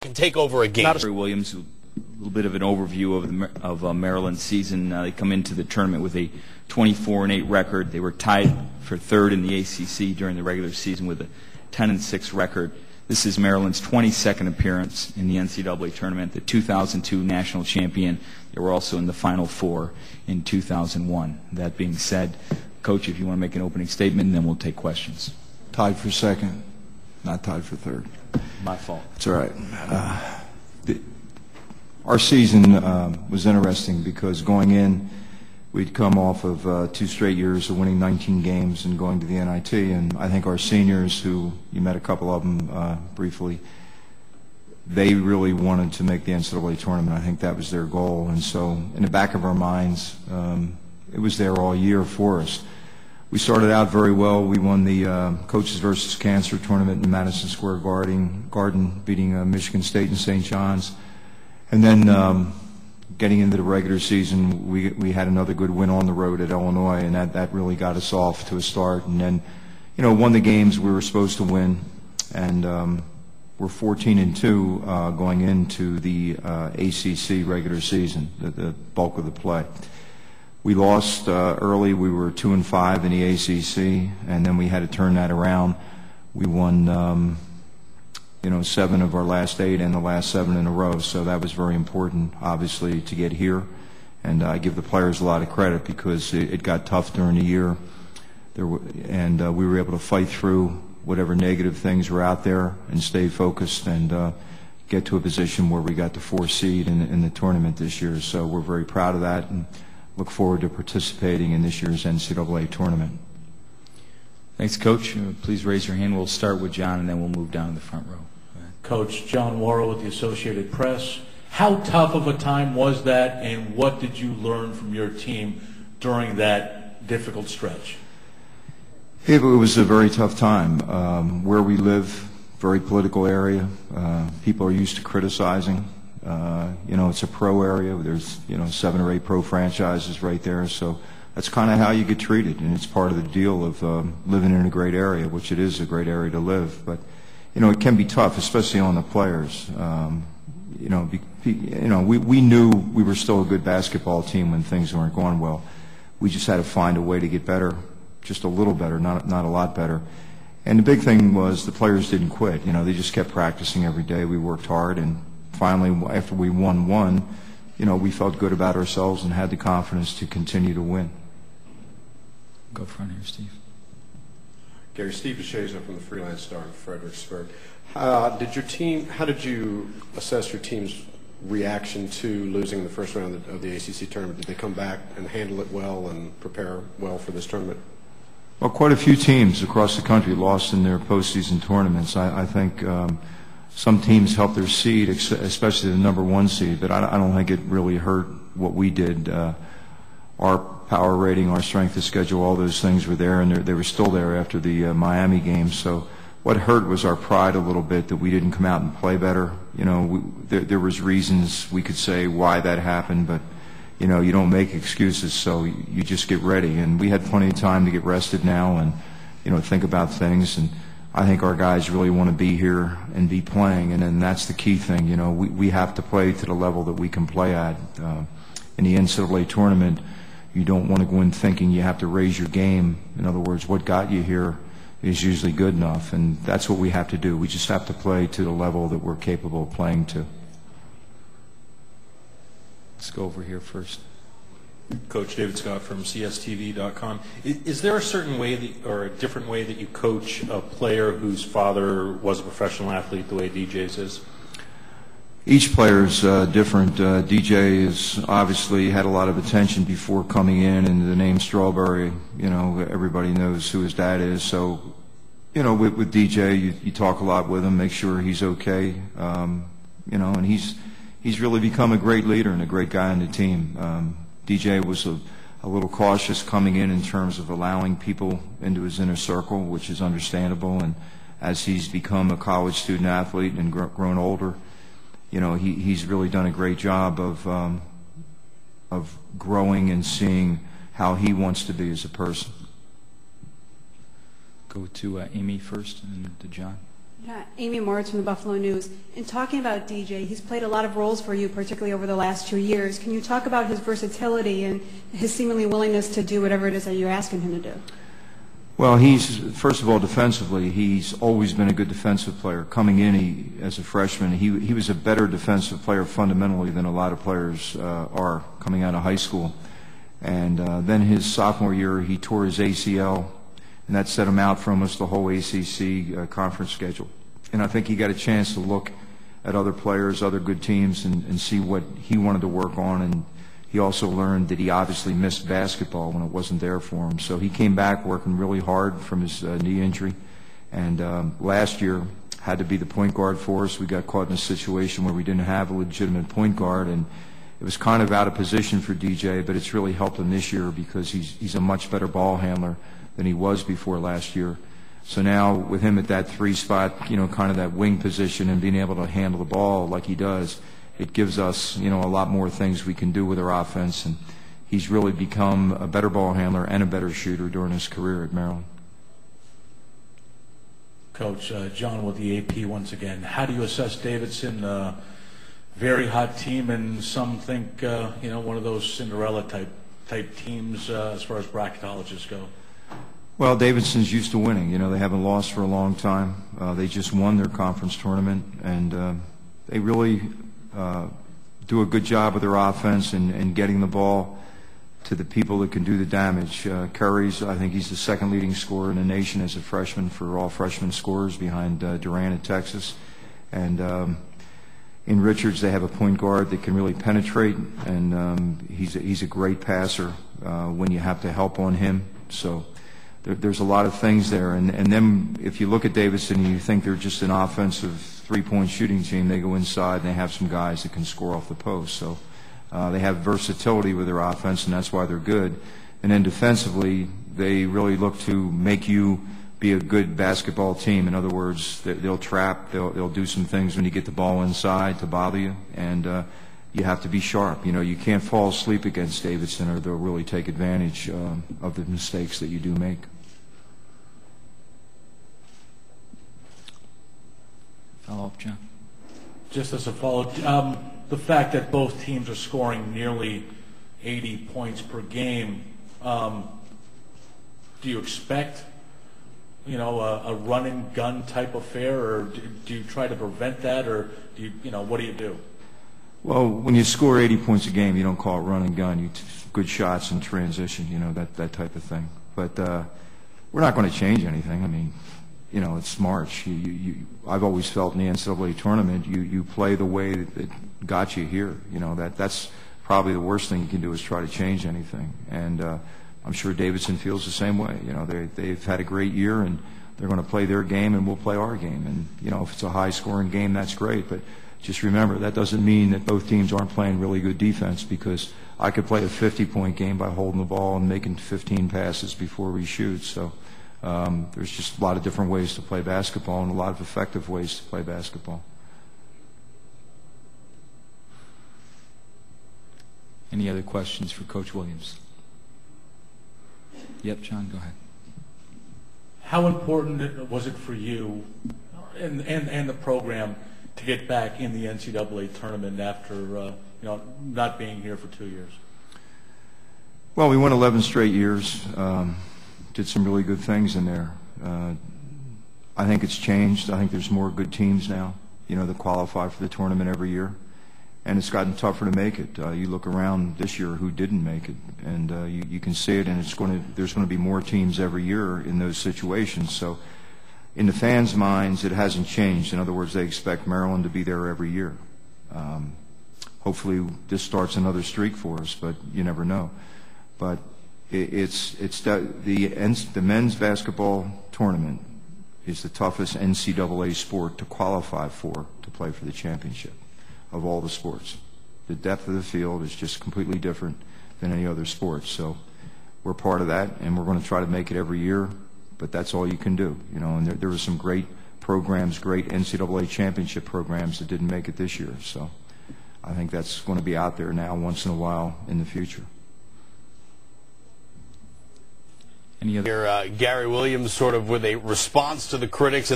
can take over a game. Williams, a little bit of an overview of Maryland's season. They come into the tournament with a 24-8 record. They were tied for third in the ACC during the regular season with a 10-6 record. This is Maryland's 22nd appearance in the NCAA tournament, the 2002 national champion. They were also in the Final Four in 2001. That being said, Coach, if you want to make an opening statement, and then we'll take questions. Tied for second, not tied for third. My fault. It's all right. Our season was interesting because going in, we'd come off of 2 straight years of winning 19 games and going to the NIT, and I think our seniors, who you met a couple of them briefly, they really wanted to make the NCAA tournament. I think that was their goal, and so in the back of our minds, it was there all year for us. We started out very well. We won the Coaches versus Cancer tournament in Madison Square Garden, beating Michigan State and St. John's. And then getting into the regular season, we had another good win on the road at Illinois, and that really got us off to a start. And then, won the games we were supposed to win, and we're 14-2 going into the ACC regular season, the bulk of the play. We lost early. We were 2-5 in the ACC, and then we had to turn that around. We won, 7 of our last 8 and the last 7 in a row. So that was very important, obviously, to get here. And I give the players a lot of credit because it got tough during the year, we were able to fight through whatever negative things were out there and stay focused and get to a position where we got the 4th seed in the tournament this year. So we're very proud of that and look forward to participating in this year's NCAA tournament. Thanks, Coach. Please raise your hand. We'll start with John, and then we'll move down to the front row. Coach, John Worrell with the Associated Press. How tough of a time was that, and what did you learn from your team during that difficult stretch? It was a very tough time. Where we live, very political area. People are used to criticizing. It's a pro area. There's 7 or 8 pro franchises right there, so that's kind of how you get treated, and it's part of the deal of living in a great area, which it is a great area to live. But it can be tough, especially on the players. We knew we were still a good basketball team when things weren't going well. We just had to find a way to get better, just a little better, not a lot better. And the big thing was the players didn't quit. They just kept practicing every day. We worked hard, and finally, after we won one, we felt good about ourselves and had the confidence to continue to win. Go front here, Steve. Gary, Steve Deshazer from the Freelance Star in Fredericksburg. How did you assess your team's reaction to losing the first round of the ACC tournament? Did they come back and handle it well and prepare well for this tournament? Well, quite a few teams across the country lost in their postseason tournaments. I think some teams helped their seed, especially the number 1 seed, but I don't think it really hurt what we did. Our power rating, our strength of schedule, all those things were there, and they were still there after the Miami game. So what hurt was our pride a little bit that we didn't come out and play better. There was reasons we could say why that happened, but you don't make excuses, so you just get ready. And we had plenty of time to get rested now and think about things. And I think our guys really want to be here and be playing, and then that's the key thing. We have to play to the level that we can play at. In the NCAA tournament, you don't want to go in thinking you have to raise your game. In other words, what got you here is usually good enough, and that's what we have to do. We just have to play to the level that we're capable of playing to. Let's go over here first. Coach David Scott from CSTV.com. Is there a certain way or a different way that you coach a player whose father was a professional athlete the way DJ's is? Each player's different. DJ has obviously had a lot of attention before coming in, and the name Strawberry, everybody knows who his dad is. So, with DJ, you talk a lot with him, make sure he's okay, and he's really become a great leader and a great guy on the team. DJ was a little cautious coming in terms of allowing people into his inner circle, which is understandable. And as he's become a college student athlete and grown older, he's really done a great job of growing and seeing how he wants to be as a person. Go to Amy first and then to John. Amy Moritz from the Buffalo News. In talking about DJ, he's played a lot of roles for you, particularly over the last 2 years. Can you talk about his versatility and his seemingly willingness to do whatever it is that you're asking him to do? Well, first of all, defensively, he's always been a good defensive player. Coming in as a freshman, he was a better defensive player fundamentally than a lot of players are coming out of high school. And then his sophomore year, he tore his ACL, and that set him out for almost the whole ACC conference schedule. And I think he got a chance to look at other players, other good teams, and see what he wanted to work on. And he also learned that he obviously missed basketball when it wasn't there for him. So he came back working really hard from his knee injury. And last year had to be the point guard for us. We got caught in a situation where we didn't have a legitimate point guard, and it was kind of out of position for DJ, but it's really helped him this year because he's a much better ball handler than he was before last year. So now with him at that 3 spot, kind of that wing position and being able to handle the ball like he does, it gives us, a lot more things we can do with our offense. And he's really become a better ball handler and a better shooter during his career at Maryland. Coach, John with the AP once again. How do you assess Davidson? Very hot team, and some think, one of those Cinderella type teams as far as bracketologists go. Well, Davidson's used to winning. They haven't lost for a long time. They just won their conference tournament, and they really do a good job with their offense and getting the ball to the people that can do the damage. Curry's, I think he's the second leading scorer in the nation as a freshman for all freshman scorers behind Durant at Texas. And in Richards, they have a point guard that can really penetrate, and he's a great passer when you have to help on him. So there's a lot of things there. And then if you look at Davidson and you think they're just an offensive three-point shooting team, they go inside and they have some guys that can score off the post. So they have versatility with their offense, and that's why they're good. And then defensively, they really look to make you be a good basketball team. In other words, they'll trap, they'll do some things when you get the ball inside to bother you, and you have to be sharp. You can't fall asleep against Davidson, or they'll really take advantage of the mistakes that you do make. Follow-up, John? Just as a follow-up, the fact that both teams are scoring nearly 80 points per game, do you expect a run-and-gun type affair, or do you try to prevent that, or what do you do? Well, when you score 80 points a game, you don't call it run and gun. You good shots in transition, that type of thing. But we're not going to change anything. I mean, it's March. I've always felt in the NCAA tournament, you play the way that got you here. That's probably the worst thing you can do is try to change anything. And I'm sure Davidson feels the same way. They've had a great year, and they're going to play their game, and we'll play our game. And if it's a high-scoring game, that's great. But just remember, that doesn't mean that both teams aren't playing really good defense, because I could play a 50-point game by holding the ball and making 15 passes before we shoot. So there's just a lot of different ways to play basketball and a lot of effective ways to play basketball. Any other questions for Coach Williams? Yep, John, go ahead. How important was it for you and the program to get back in the NCAA tournament after not being here for 2 years? Well, we won 11 straight years. Did some really good things in there. I think it's changed. I think there's more good teams now, that qualify for the tournament every year. And it's gotten tougher to make it. You look around this year who didn't make it, and you can see it. And there's going to be more teams every year in those situations. So, in the fans' minds, it hasn't changed. In other words, they expect Maryland to be there every year. Hopefully, this starts another streak for us, but you never know. But the men's basketball tournament is the toughest NCAA sport to qualify for to play for the championship of all the sports. The depth of the field is just completely different than any other sport. So we're part of that, and we're going to try to make it every year, but that's all you can do. And there were some great programs, great NCAA championship programs that didn't make it this year. So I think that's going to be out there now once in a while in the future. Any other? Gary Williams sort of with a response to the critics.